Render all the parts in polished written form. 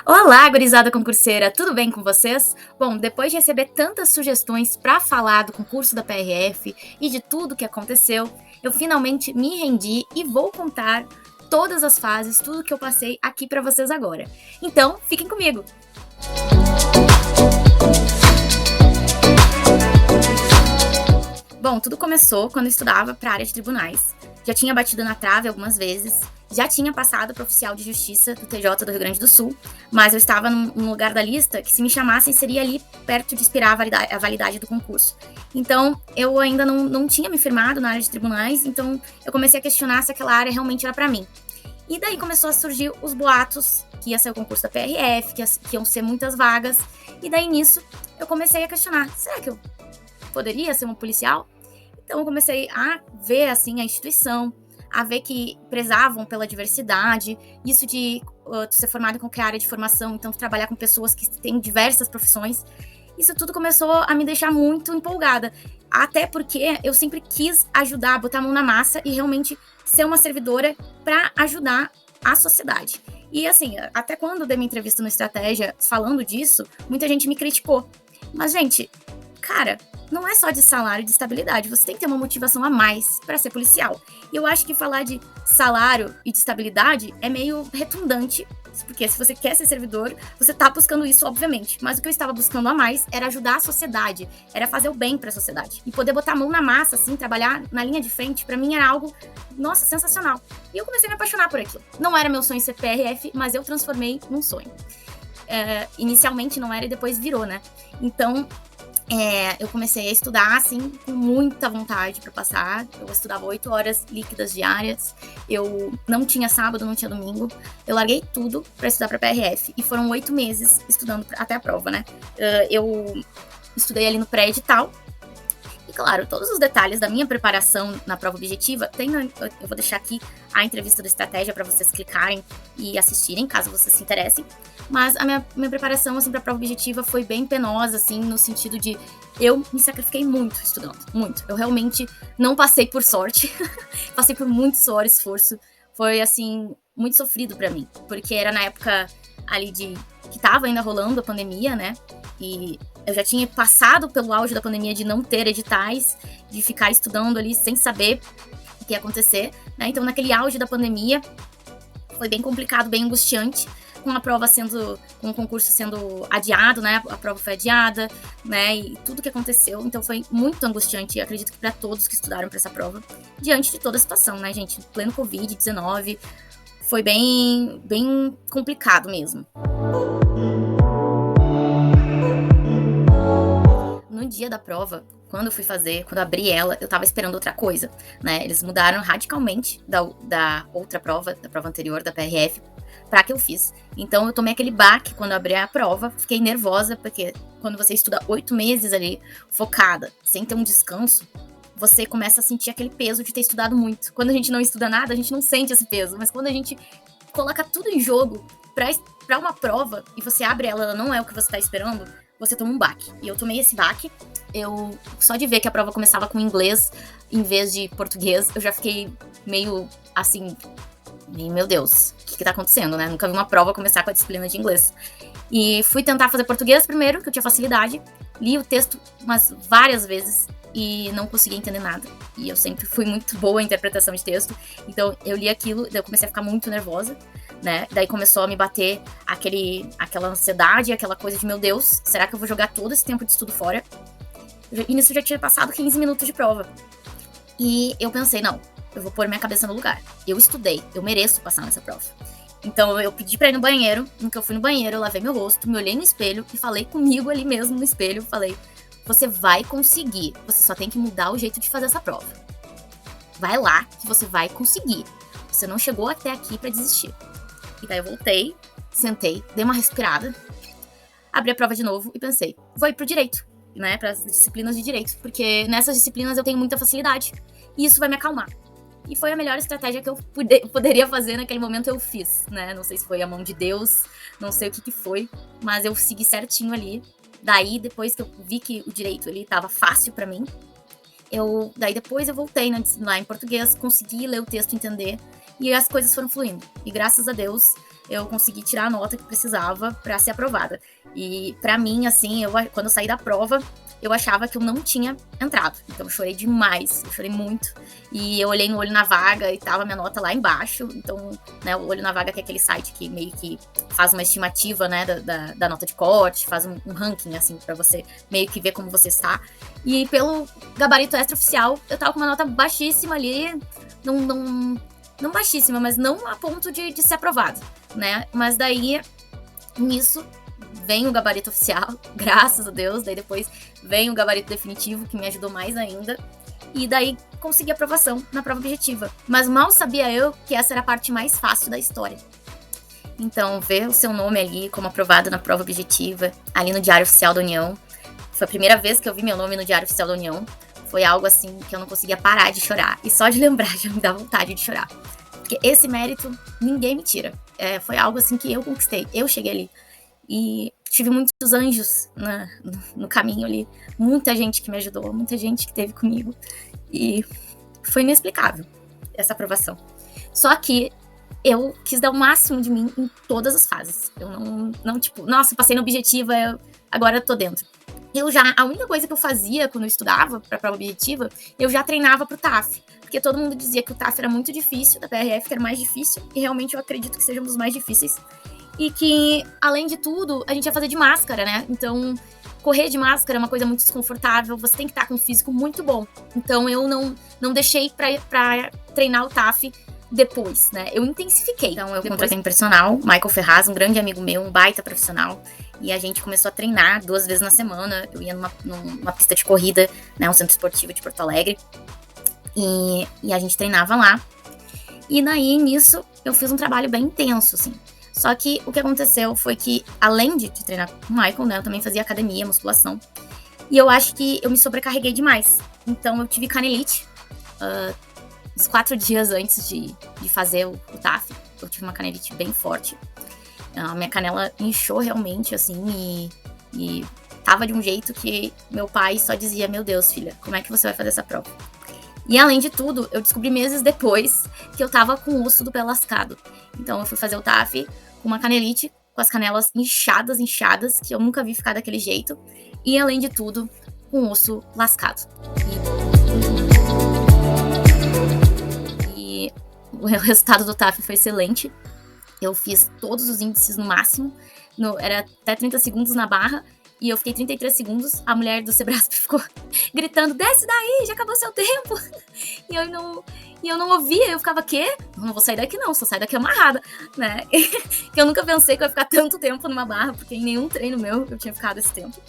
Olá, gurizada concurseira, tudo bem com vocês? Bom, depois de receber tantas sugestões para falar do concurso da PRF e de tudo que aconteceu, eu finalmente me rendi e vou contar todas as fases, tudo que eu passei aqui para vocês agora. Então, fiquem comigo! Bom, tudo começou quando eu estudava para a área de tribunais. Já tinha batido na trave algumas vezes, já tinha passado para oficial de justiça do TJ do Rio Grande do Sul, mas eu estava num lugar da lista que, se me chamassem, seria ali perto de expirar a validade do concurso. Então, eu ainda não tinha me firmado na área de tribunais, então eu comecei a questionar se aquela área realmente era para mim. E daí começou a surgir os boatos que ia ser o concurso da PRF, que iam ser muitas vagas, e daí nisso eu comecei a questionar, será que eu poderia ser uma policial? Então eu comecei a ver assim a instituição, a ver que prezavam pela diversidade, isso de ser formado em qualquer área de formação, então trabalhar com pessoas que têm diversas profissões. Isso tudo começou a me deixar muito empolgada, até porque eu sempre quis ajudar, botar a mão na massa e realmente ser uma servidora para ajudar a sociedade. E assim, até quando eu dei minha entrevista no Estratégia falando disso, muita gente me criticou. Mas, gente, cara, não é só de salário e de estabilidade, você tem que ter uma motivação a mais para ser policial. E eu acho que falar de salário e de estabilidade é meio redundante, porque se você quer ser servidor, você tá buscando isso, obviamente. Mas o que eu estava buscando a mais era ajudar a sociedade, era fazer o bem para a sociedade. E poder botar a mão na massa, assim, trabalhar na linha de frente, para mim era algo, nossa, sensacional. E eu comecei a me apaixonar por aquilo. Não era meu sonho ser PRF, mas eu transformei num sonho. Inicialmente não era e depois virou, né? Então, eu comecei a estudar, assim, com muita vontade para passar. Eu estudava 8 horas líquidas diárias. Eu não tinha sábado, não tinha domingo. Eu larguei tudo para estudar para PRF. E foram 8 meses estudando até a prova, né? Eu estudei ali no pré-edital. E, claro, todos os detalhes da minha preparação na prova objetiva, eu vou deixar aqui a entrevista do Estratégia para vocês clicarem e assistirem, caso vocês se interessem. Mas a minha preparação, assim, para a prova objetiva foi bem penosa, assim, no sentido de eu me sacrifiquei muito estudando, muito. Eu realmente não passei por sorte, passei por muito suor e esforço. Foi, assim, muito sofrido para mim, porque era na época ali que tava ainda rolando a pandemia, né? E eu já tinha passado pelo auge da pandemia de não ter editais, de ficar estudando ali sem saber o que ia acontecer, né? Então, naquele auge da pandemia, foi bem complicado, bem angustiante, com o concurso sendo adiado, né? A prova foi adiada, né? E tudo que aconteceu. Então, foi muito angustiante, e acredito que para todos que estudaram para essa prova, diante de toda a situação, né, gente? Pleno Covid-19, foi bem, bem complicado mesmo. No dia da prova, quando eu abri ela, eu tava esperando outra coisa, né? Eles mudaram radicalmente da outra prova, da prova anterior, da PRF, pra que eu fiz. Então eu tomei aquele baque quando eu abri a prova, fiquei nervosa, porque quando você estuda 8 meses ali, focada, sem ter um descanso, você começa a sentir aquele peso de ter estudado muito. Quando a gente não estuda nada, a gente não sente esse peso, mas quando a gente coloca tudo em jogo pra uma prova, e você abre ela não é o que você tá esperando, você toma um baque. E eu tomei esse baque, só de ver que a prova começava com inglês em vez de português, eu já fiquei meio assim, meu Deus, o que tá acontecendo, né? Nunca vi uma prova começar com a disciplina de inglês. E fui tentar fazer português primeiro, que eu tinha facilidade, li o texto umas várias vezes e não conseguia entender nada. E eu sempre fui muito boa em interpretação de texto, então eu li aquilo, daí eu comecei a ficar muito nervosa, né? Daí começou a me bater aquela ansiedade, aquela coisa de, meu Deus, será que eu vou jogar todo esse tempo de estudo fora? E nisso já tinha passado 15 minutos de prova. E eu pensei, não, eu vou pôr minha cabeça no lugar. Eu estudei, eu mereço passar nessa prova. Então eu pedi pra ir no banheiro, no que eu fui no banheiro, eu lavei meu rosto, me olhei no espelho e falei comigo ali mesmo no espelho, falei, você vai conseguir, você só tem que mudar o jeito de fazer essa prova. Vai lá que você vai conseguir. Você não chegou até aqui pra desistir. E daí eu voltei, sentei, dei uma respirada, abri a prova de novo e pensei, vou ir pro direito, né, pras disciplinas de direito, porque nessas disciplinas eu tenho muita facilidade e isso vai me acalmar. E foi a melhor estratégia que eu poderia fazer naquele momento, eu fiz, né, não sei se foi a mão de Deus, não sei o que foi, mas eu segui certinho ali. Daí, depois que eu vi que o direito ele tava fácil pra mim, daí depois eu voltei lá em português, consegui ler o texto, entender, e as coisas foram fluindo. E graças a Deus, eu consegui tirar a nota que precisava para ser aprovada. E para mim, assim, quando eu saí da prova, eu achava que eu não tinha entrado. Então eu chorei demais, eu chorei muito. E eu olhei no Olho na Vaga e tava minha nota lá embaixo. Então, né, o Olho na Vaga, que é aquele site que meio que faz uma estimativa, né, da nota de corte, faz um ranking, assim, pra você meio que ver como você está. E pelo gabarito extraoficial, eu tava com uma nota baixíssima ali, não baixíssima, mas não a ponto de ser aprovado, né? Mas daí, nisso, vem o gabarito oficial, graças a Deus, daí depois vem o gabarito definitivo, que me ajudou mais ainda, e daí consegui aprovação na prova objetiva. Mas mal sabia eu que essa era a parte mais fácil da história. Então, ver o seu nome ali como aprovado na prova objetiva, ali no Diário Oficial da União, foi a primeira vez que eu vi meu nome no Diário Oficial da União, foi algo assim que eu não conseguia parar de chorar, e só de lembrar já me dá vontade de chorar. Porque esse mérito ninguém me tira. Foi algo assim que eu conquistei, eu cheguei ali. E tive muitos anjos no caminho ali. Muita gente que me ajudou, muita gente que esteve comigo. E foi inexplicável essa aprovação. Só que eu quis dar o máximo de mim em todas as fases. Eu não tipo, nossa, passei na objetiva, agora eu tô dentro. A única coisa que eu fazia quando eu estudava pra prova objetiva, eu já treinava pro TAF. Porque todo mundo dizia que o TAF era muito difícil, da PRF que era mais difícil. E realmente eu acredito que seja um dos mais difíceis. E que, além de tudo, a gente ia fazer de máscara, né? Então, correr de máscara é uma coisa muito desconfortável, você tem que estar com um físico muito bom. Então, eu não deixei pra treinar o TAF depois, né? Eu intensifiquei. Então, eu contratei um personal, Michael Ferraz, um grande amigo meu, um baita profissional. E a gente começou a treinar 2 vezes na semana. Eu ia numa pista de corrida, né? Um centro esportivo de Porto Alegre. E a gente treinava lá. E daí, nisso, eu fiz um trabalho bem intenso, assim. Só que o que aconteceu foi que, além de treinar com o Michael, né, eu também fazia academia, musculação. E eu acho que eu me sobrecarreguei demais. Então eu tive canelite. Uns 4 dias antes de fazer o TAF, eu tive uma canelite bem forte. A minha canela inchou realmente, assim, e tava de um jeito que meu pai só dizia: meu Deus, filha, como é que você vai fazer essa prova? E além de tudo, eu descobri meses depois que eu tava com o osso do pé lascado. Então eu fui fazer o TAF com uma canelite, com as canelas inchadas, que eu nunca vi ficar daquele jeito. E além de tudo, com o osso lascado. E o resultado do TAF foi excelente. Eu fiz todos os índices no máximo. Era até 30 segundos na barra. E eu fiquei 33 segundos, a mulher do Sebrasp ficou gritando: desce daí, já acabou seu tempo. E eu não ouvia, eu ficava: quê? Eu não vou sair daqui não, só sair daqui amarrada, né? Que eu nunca pensei que eu ia ficar tanto tempo numa barra, porque em nenhum treino meu eu tinha ficado esse tempo.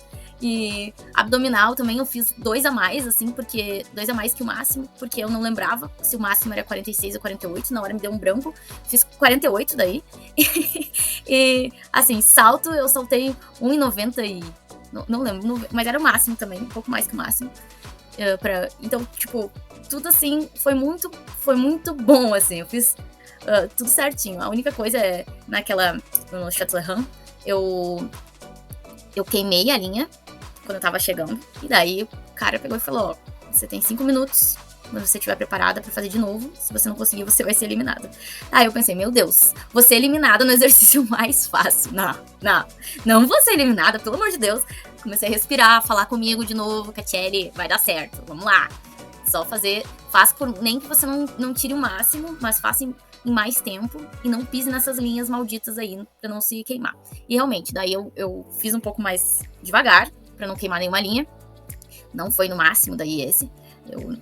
E abdominal também eu fiz 2 a mais, assim, porque 2 a mais que o máximo, porque eu não lembrava se o máximo era 46 ou 48, na hora me deu um branco, fiz 48 daí. E assim, salto, eu saltei 1,90 e não lembro, mas era o máximo também, um pouco mais que o máximo. Então, tipo, tudo assim, foi muito bom, assim, eu fiz tudo certinho. A única coisa é, no Châtellerault, eu queimei a linha quando eu tava chegando, e daí o cara pegou e falou: ó, você tem 5 minutos, quando você estiver preparada pra fazer de novo, se você não conseguir, você vai ser eliminada. Aí eu pensei: meu Deus, vou ser eliminada no exercício mais fácil. Não vou ser eliminada, pelo amor de Deus. Comecei a respirar, falar comigo de novo: Catiele, vai dar certo, vamos lá. Só faça nem que você não tire o máximo, mas faça em mais tempo e não pise nessas linhas malditas aí pra não se queimar. E realmente, daí eu fiz um pouco mais devagar, pra não queimar nenhuma linha. Não foi no máximo daí esse,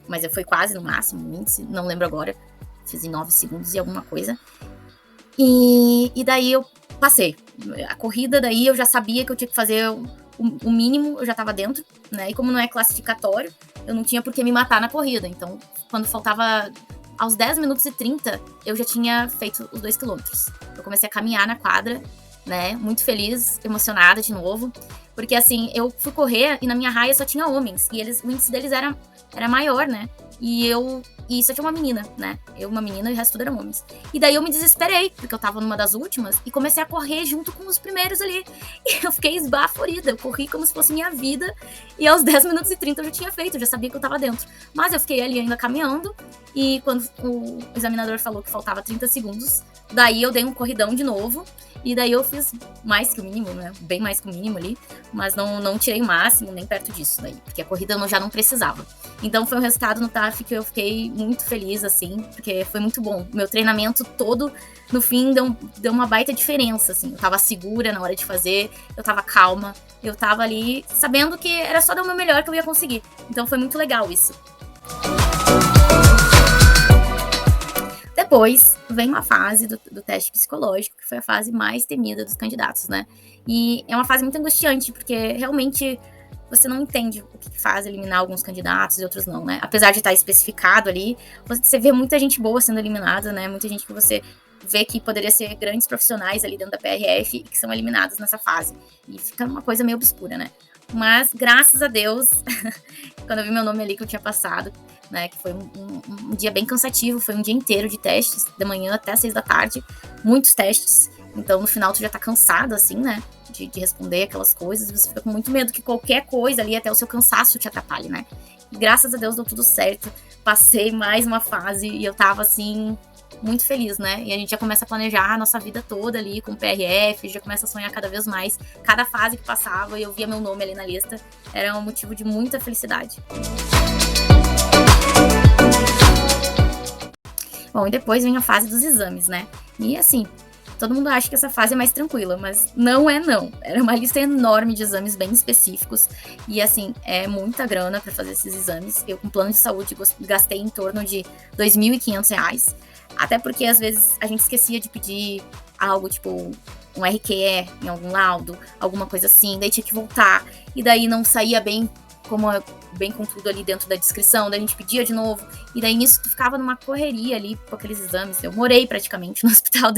mas eu fui quase no máximo, o índice, não lembro agora. Fiz em 9 segundos e alguma coisa. E daí eu passei. A corrida daí eu já sabia que eu tinha que fazer o mínimo, eu já tava dentro, né? E como não é classificatório, eu não tinha por que me matar na corrida. Então, quando faltava aos 10 minutos e 30, eu já tinha feito os 2 quilômetros. Eu comecei a caminhar na quadra, né? Muito feliz, emocionada de novo. Porque, assim, eu fui correr e na minha raia só tinha homens. E o índice deles era maior, né? E eu E só tinha uma menina, né? Eu, uma menina, e o resto tudo eram homens. E daí eu me desesperei, porque eu tava numa das últimas, e comecei a correr junto com os primeiros ali. E eu fiquei esbaforida, eu corri como se fosse minha vida, e aos 10 minutos e 30 eu já tinha feito, eu já sabia que eu tava dentro. Mas eu fiquei ali ainda caminhando, e quando o examinador falou que faltava 30 segundos, daí eu dei um corridão de novo, e daí eu fiz mais que o mínimo, né? Bem mais que o mínimo ali, mas não tirei o máximo, nem perto disso daí, porque a corrida eu já não precisava. Então foi um resultado no TAF que eu fiquei muito feliz, assim, porque foi muito bom. Meu treinamento todo, no fim, deu uma baita diferença, assim. Eu tava segura na hora de fazer, eu tava calma, eu tava ali sabendo que era só dar o meu melhor que eu ia conseguir. Então foi muito legal isso. Depois vem uma fase do teste psicológico, que foi a fase mais temida dos candidatos, né? E é uma fase muito angustiante, porque realmente você não entende o que faz eliminar alguns candidatos e outros não, né? Apesar de estar especificado ali, você vê muita gente boa sendo eliminada, né? Muita gente que você vê que poderia ser grandes profissionais ali dentro da PRF e que são eliminados nessa fase. E fica uma coisa meio obscura, né? Mas, graças a Deus, quando eu vi meu nome ali que eu tinha passado, né, que foi um dia bem cansativo, foi um dia inteiro de testes, da manhã até 6 da tarde, muitos testes, então no final tu já tá cansado, assim, né, de responder aquelas coisas, e você fica com muito medo que qualquer coisa ali, até o seu cansaço te atrapalhe, né, e graças a Deus deu tudo certo, passei mais uma fase e eu tava, assim, muito feliz, né? E a gente já começa a planejar a nossa vida toda ali com o PRF, já começa a sonhar cada vez mais. Cada fase que passava e eu via meu nome ali na lista, era um motivo de muita felicidade. Bom, e depois vem a fase dos exames, né? E assim, todo mundo acha que essa fase é mais tranquila, mas não é não. Era uma lista enorme de exames bem específicos e assim, é muita grana para fazer esses exames. Eu com plano de saúde gastei em torno de R$2.500. Até porque, às vezes, a gente esquecia de pedir algo, tipo, um RQE em algum laudo, alguma coisa assim, daí tinha que voltar, e daí não saía bem com tudo ali dentro da descrição, daí a gente pedia de novo, e daí nisso tu ficava numa correria ali com aqueles exames. Eu morei praticamente no hospital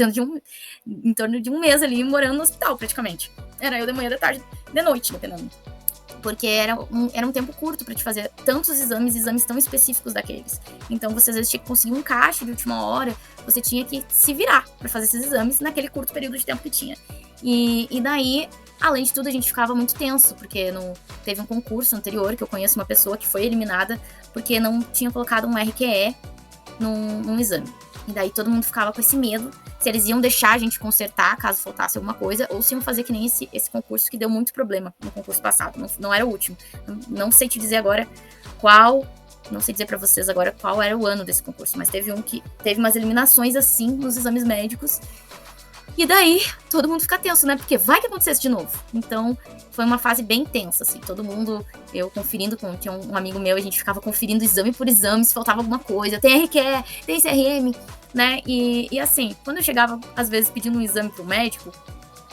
em torno de um mês ali, morando no hospital praticamente. Era eu de manhã, de tarde, de noite, dependendo. Porque era um tempo curto para te fazer tantos exames tão específicos daqueles. Então, você às vezes tinha que conseguir um caixa de última hora, você tinha que se virar para fazer esses exames naquele curto período de tempo que tinha. E daí, além de tudo, a gente ficava muito tenso, porque teve um concurso anterior que eu conheço uma pessoa que foi eliminada porque não tinha colocado um RQE num exame. E daí todo mundo ficava com esse medo, se eles iam deixar a gente consertar caso faltasse alguma coisa, ou se iam fazer que nem esse concurso que deu muito problema no concurso passado. Não era o último. Não sei te dizer agora não sei dizer pra vocês agora qual era o ano desse concurso, mas teve um que teve umas eliminações assim nos exames médicos. E daí, todo mundo fica tenso, né? Porque vai que acontecesse de novo. Então, foi uma fase bem tensa, assim. Todo mundo, eu conferindo, tinha um amigo meu, a gente ficava conferindo exame por exame, se faltava alguma coisa. Tem RQE, tem CRM, né? E assim, quando eu chegava, às vezes, pedindo um exame pro médico,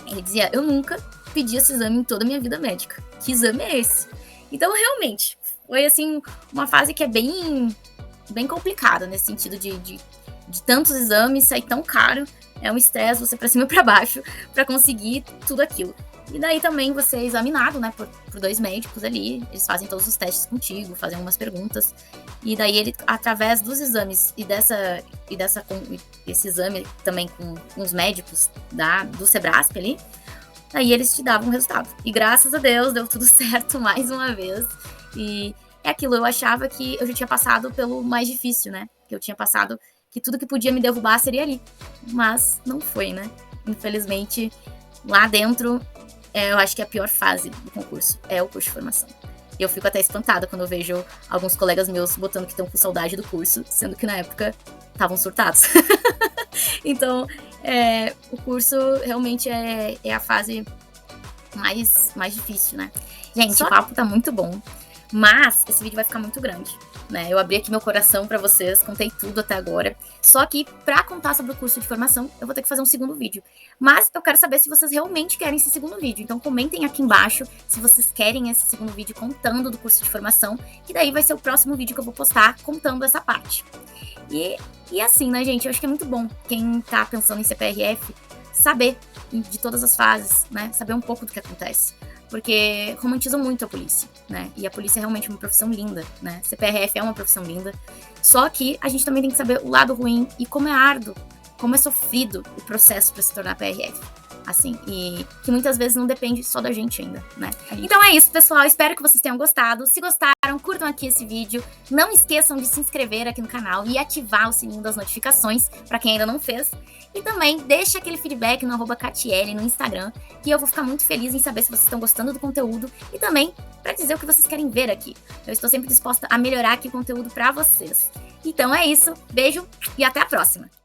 ele dizia, eu nunca pedi esse exame em toda a minha vida médica. Que exame é esse? Então, realmente, foi, assim, uma fase que é bem complicada, nesse sentido de tantos exames, sair tão caro. É um estresse, você pra cima e pra baixo, pra conseguir tudo aquilo. E daí também você é examinado, né, por 2 médicos ali, eles fazem todos os testes contigo, fazem algumas perguntas, e daí ele, através dos exames esse exame também com os médicos do Sebrasp ali, daí eles te davam um resultado. E graças a Deus deu tudo certo mais uma vez, e é aquilo, eu achava que eu já tinha passado pelo mais difícil, né, que eu tinha passado que tudo que podia me derrubar seria ali. Mas não foi, né? Infelizmente, lá dentro, eu acho que a pior fase do concurso é o curso de formação. Eu fico até espantada quando eu vejo alguns colegas meus botando que estão com saudade do curso, sendo que na época estavam surtados. Então, o curso realmente é a fase mais difícil, né? Gente, o papo tá muito bom. Mas esse vídeo vai ficar muito grande, né? Eu abri aqui meu coração pra vocês, contei tudo até agora. Só que pra contar sobre o curso de formação, eu vou ter que fazer um segundo vídeo. Mas eu quero saber se vocês realmente querem esse segundo vídeo. Então comentem aqui embaixo se vocês querem esse segundo vídeo contando do curso de formação, que daí vai ser o próximo vídeo que eu vou postar contando essa parte. E assim, né, gente? Eu acho que é muito bom quem tá pensando em CPRF saber de todas as fases, né? Saber um pouco do que acontece. porque romantizam muito a polícia, né? E a polícia é realmente uma profissão linda, né? CPRF é uma profissão linda. Só que a gente também tem que saber o lado ruim e como é árduo, como é sofrido o processo para se tornar PRF. Assim, e que muitas vezes não depende só da gente ainda, né? Então é isso, pessoal. Espero que vocês tenham gostado. Se gostaram, curtam aqui esse vídeo. Não esqueçam de se inscrever aqui no canal e ativar o sininho das notificações, para quem ainda não fez. E também deixa aquele feedback no @Catiele no Instagram, que eu vou ficar muito feliz em saber se vocês estão gostando do conteúdo e também para dizer o que vocês querem ver aqui. Eu estou sempre disposta a melhorar aqui o conteúdo para vocês. Então é isso. Beijo e até a próxima.